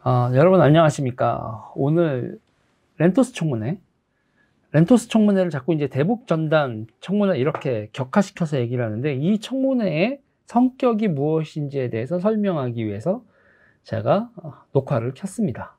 여러분 안녕하십니까. 오늘 렌토스 청문회를 자꾸 이제 대북전단 청문회 이렇게 격화시켜서 얘기를 하는데, 이 청문회의 성격이 무엇인지에 대해서 설명하기 위해서 제가 녹화를 켰습니다.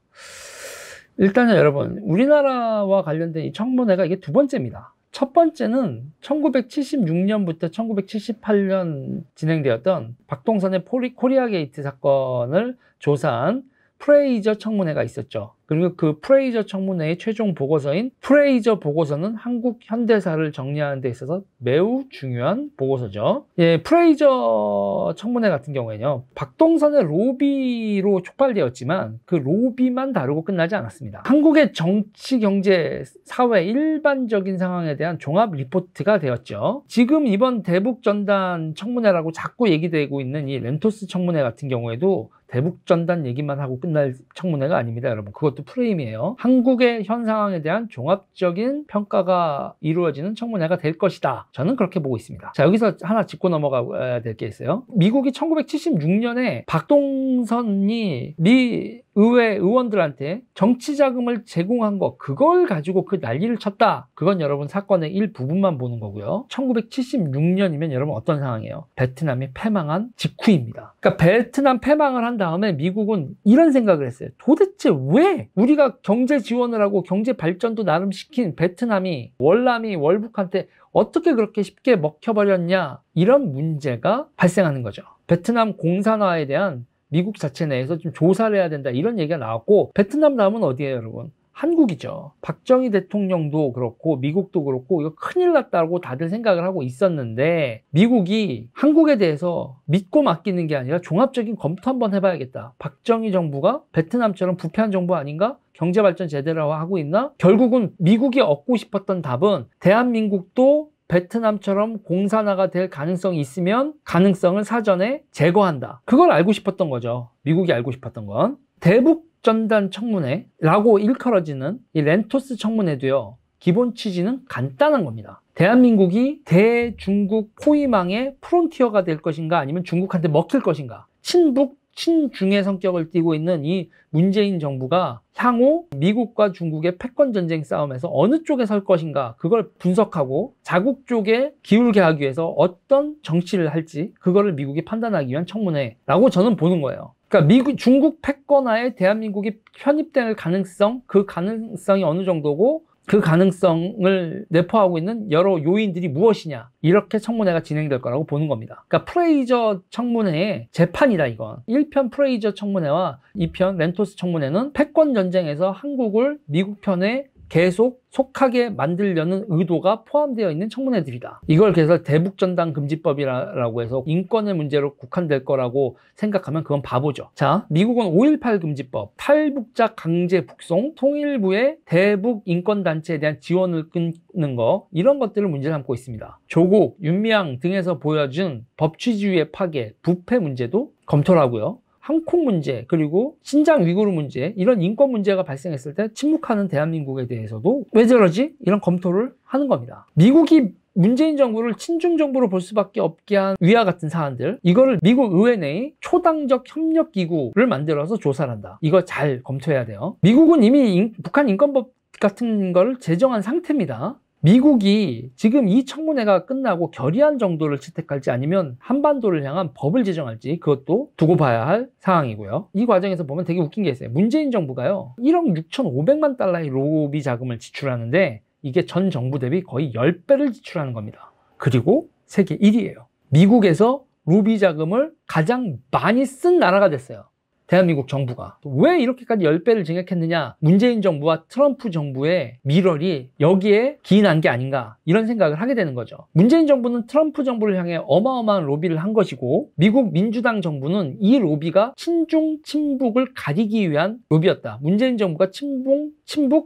일단은 여러분, 우리나라와 관련된 이 청문회가 이게 두 번째입니다. 첫 번째는 1976년부터 1978년 진행되었던 박동선의 코리아 게이트 사건을 조사한 프레이저 청문회가 있었죠. 그리고 그 프레이저 청문회의 최종 보고서인 프레이저 보고서는 한국 현대사를 정리하는 데 있어서 매우 중요한 보고서죠. 프레이저 청문회 같은 경우에는요, 박동선의 로비로 촉발되었지만 그 로비만 다루고 끝나지 않았습니다. 한국의 정치, 경제, 사회 일반적인 상황에 대한 종합 리포트가 되었죠. 지금 이번 대북전단 청문회라고 자꾸 얘기되고 있는 이 렌토스 청문회 같은 경우에도 대북전단 얘기만 하고 끝날 청문회가 아닙니다, 여러분. 그것도 프레임이에요. 한국의 현 상황에 대한 종합적인 평가가 이루어지는 청문회가 될 것이다. 저는 그렇게 보고 있습니다. 자, 여기서 하나 짚고 넘어가야 될 게 있어요. 미국이 1976년에 박동선이 미 의회 의원들한테 정치 자금을 제공한 거, 그걸 가지고 그 난리를 쳤다. 그건 여러분 사건의 일부분만 보는 거고요. 1976년이면 여러분 어떤 상황이에요? 베트남이 패망한 직후입니다. 그러니까 베트남 패망을 한 다음에 미국은 이런 생각을 했어요. 도대체 왜 우리가 경제 지원을 하고 경제 발전도 나름 시킨 베트남이, 월남이 월북한테 어떻게 그렇게 쉽게 먹혀버렸냐, 이런 문제가 발생하는 거죠. 베트남 공산화에 대한 미국 자체 내에서 좀 조사를 해야 된다, 이런 얘기가 나왔고, 베트남 다음은 어디예요, 여러분? 한국이죠. 박정희 대통령도 그렇고 미국도 그렇고 이거 큰일 났다고 다들 생각을 하고 있었는데, 미국이 한국에 대해서 믿고 맡기는 게 아니라 종합적인 검토 한번 해봐야겠다. 박정희 정부가 베트남처럼 부패한 정부 아닌가? 경제 발전 제대로 하고 있나? 결국은 미국이 얻고 싶었던 답은 대한민국도 베트남처럼 공산화가 될 가능성이 있으면 가능성을 사전에 제거한다. 그걸 알고 싶었던 거죠. 미국이 알고 싶었던 건. 대북전단 청문회라고 일컬어지는 이 렌토스 청문회도요, 기본 취지는 간단한 겁니다. 대한민국이 대중국 포위망의 프론티어가 될 것인가, 아니면 중국한테 먹힐 것인가. 친북 친중의 성격을 띠고 있는 이 문재인 정부가 향후 미국과 중국의 패권 전쟁 싸움에서 어느 쪽에 설 것인가, 그걸 분석하고 자국 쪽에 기울게 하기 위해서 어떤 정치를 할지, 그거를 미국이 판단하기 위한 청문회라고 저는 보는 거예요. 그러니까 중국 패권화에 대한민국이 편입될 가능성, 그 가능성이 어느 정도고, 그 가능성을 내포하고 있는 여러 요인들이 무엇이냐, 이렇게 청문회가 진행될 거라고 보는 겁니다. 그러니까 프레이저 청문회의 재판이다, 이건. 1편 프레이저 청문회와 2편 렌토스 청문회는 패권 전쟁에서 한국을 미국 편에 계속 속하게 만들려는 의도가 포함되어 있는 청문회들이다. 이걸 그래서 대북전단 금지법이라고 해서 인권의 문제로 국한될 거라고 생각하면 그건 바보죠. 자, 미국은 5.18 금지법, 탈북자 강제 북송, 통일부의 대북 인권단체에 대한 지원을 끊는 거, 이런 것들을 문제 삼고 있습니다. 조국, 윤미향 등에서 보여준 법치주의의 파괴, 부패 문제도 검토를 하고요. 항콩 문제, 그리고 신장 위구르 문제, 이런 인권 문제가 발생했을 때 침묵하는 대한민국에 대해서도 왜 저러지? 이런 검토를 하는 겁니다. 미국이 문재인 정부를 친중 정부로 볼 수밖에 없게 한 위와 같은 사안들, 이거를 미국 의회 내에 초당적 협력 기구를 만들어서 조사를 한다. 이거 잘 검토해야 돼요. 미국은 이미 북한 인권법 같은 거를 제정한 상태입니다. 미국이 지금 이 청문회가 끝나고 결의안 정도를 채택할지, 아니면 한반도를 향한 법을 제정할지, 그것도 두고 봐야 할 상황이고요. 이 과정에서 보면 되게 웃긴 게 있어요. 문재인 정부가요, 1억 6,500만 달러의 로비 자금을 지출하는데, 이게 전 정부 대비 거의 10배를 지출하는 겁니다. 그리고 세계 1위예요. 미국에서 로비 자금을 가장 많이 쓴 나라가 됐어요, 대한민국 정부가. 왜 이렇게까지 10배를 증액했느냐? 문재인 정부와 트럼프 정부의 밀월이 여기에 기인한 게 아닌가, 이런 생각을 하게 되는 거죠. 문재인 정부는 트럼프 정부를 향해 어마어마한 로비를 한 것이고, 미국 민주당 정부는 이 로비가 친중, 친북을 가리기 위한 로비였다. 문재인 정부가 친북,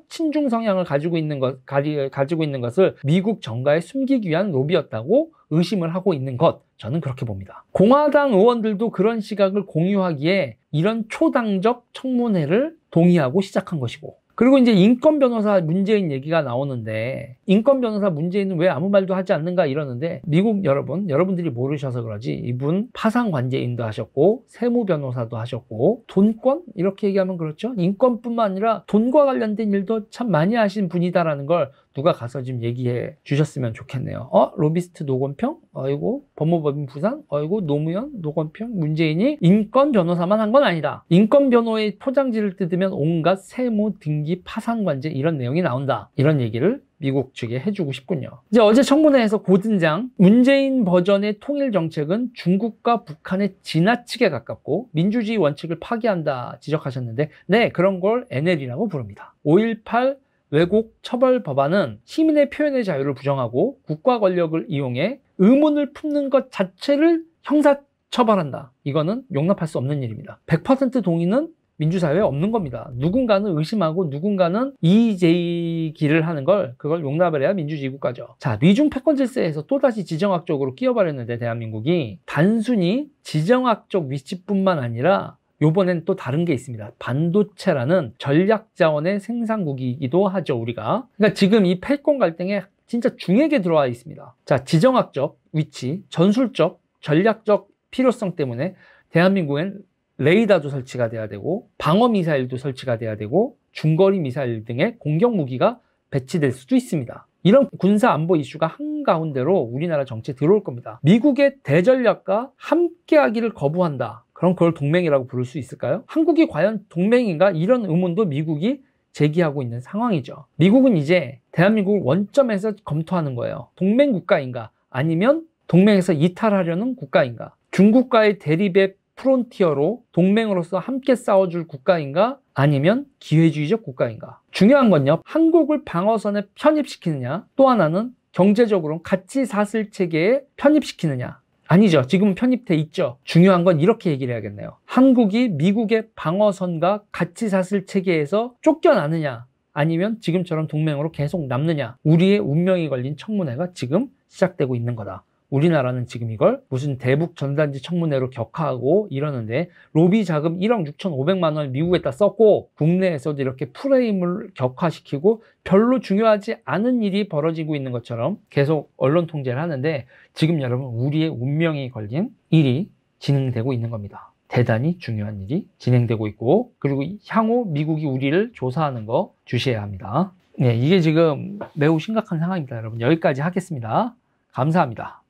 친중 성향을 가지고 있는 것을 미국 정가에 숨기기 위한 로비였다고 의심을 하고 있는 것, 저는 그렇게 봅니다. 공화당 의원들도 그런 시각을 공유하기에 이런 초당적 청문회를 동의하고 시작한 것이고, 그리고 이제 인권 변호사 문재인 얘기가 나오는데, 인권 변호사 문재인은 왜 아무 말도 하지 않는가 이러는데, 미국 여러분들이 모르셔서 그러지, 이분 파산 관제인도 하셨고 세무 변호사도 하셨고 돈권 이렇게 얘기하면 그렇죠. 인권뿐만 아니라 돈과 관련된 일도 참 많이 하신 분이다라는 걸 누가 가서 좀 얘기해 주셨으면 좋겠네요. 로비스트 노건평? 아이고, 법무법인 부산? 아이고, 노무현? 노건평? 문재인이 인권 변호사만 한 건 아니다. 인권 변호의 포장지를 뜯으면 온갖 세무, 등기, 파산관제 이런 내용이 나온다. 이런 얘기를 미국 측에 해주고 싶군요. 이제 어제 청문회에서 고든장, 문재인 버전의 통일 정책은 중국과 북한의 지나치게 가깝고 민주주의 원칙을 파기한다 지적하셨는데, 네, 그런 걸 NL이라고 부릅니다. 5.18 왜곡 처벌 법안은 시민의 표현의 자유를 부정하고 국가 권력을 이용해 의문을 품는 것 자체를 형사 처벌한다. 이거는 용납할 수 없는 일입니다. 100% 동의는 민주사회에 없는 겁니다. 누군가는 의심하고 누군가는 이의제기를 하는 그걸 용납을 해야 민주주의 국가죠. 자, 미중 패권 질서에서 또다시 지정학적으로 끼어버렸는데, 대한민국이 단순히 지정학적 위치뿐만 아니라 요번엔 또 다른 게 있습니다. 반도체라는 전략자원의 생산국이기도 하죠, 우리가. 그러니까 지금 이 패권 갈등에 진짜 중액에 들어와 있습니다. 자, 지정학적 위치, 전술적, 전략적 필요성 때문에 대한민국엔 레이더도 설치가 돼야 되고 방어미사일도 설치가 돼야 되고 중거리 미사일 등의 공격무기가 배치될 수도 있습니다. 이런 군사안보 이슈가 한가운데로 우리나라 정치에 들어올 겁니다. 미국의 대전략과 함께하기를 거부한다. 그럼 그걸 동맹이라고 부를 수 있을까요? 한국이 과연 동맹인가? 이런 의문도 미국이 제기하고 있는 상황이죠. 미국은 이제 대한민국을 원점에서 검토하는 거예요. 동맹 국가인가? 아니면 동맹에서 이탈하려는 국가인가? 중국과의 대립의 프론티어로 동맹으로서 함께 싸워줄 국가인가? 아니면 기회주의적 국가인가? 중요한 건요, 한국을 방어선에 편입시키느냐, 또 하나는 경제적으로는 가치 사슬 체계에 편입시키느냐. 아니죠. 지금 편입돼 있죠. 중요한 건 이렇게 얘기를 해야겠네요. 한국이 미국의 방어선과 가치 사슬 체계에서 쫓겨나느냐, 아니면 지금처럼 동맹으로 계속 남느냐. 우리의 운명이 걸린 청문회가 지금 시작되고 있는 거다. 우리나라는 지금 이걸 무슨 대북 전단지 청문회로 격하하고 이러는데, 로비 자금 1억 6,500만 원을 미국에다 썼고 국내에서도 이렇게 프레임을 격화시키고 별로 중요하지 않은 일이 벌어지고 있는 것처럼 계속 언론 통제를 하는데, 지금 여러분 우리의 운명이 걸린 일이 진행되고 있는 겁니다. 대단히 중요한 일이 진행되고 있고, 그리고 향후 미국이 우리를 조사하는 거 주시해야 합니다. 네, 이게 지금 매우 심각한 상황입니다. 여러분, 여기까지 하겠습니다. 감사합니다.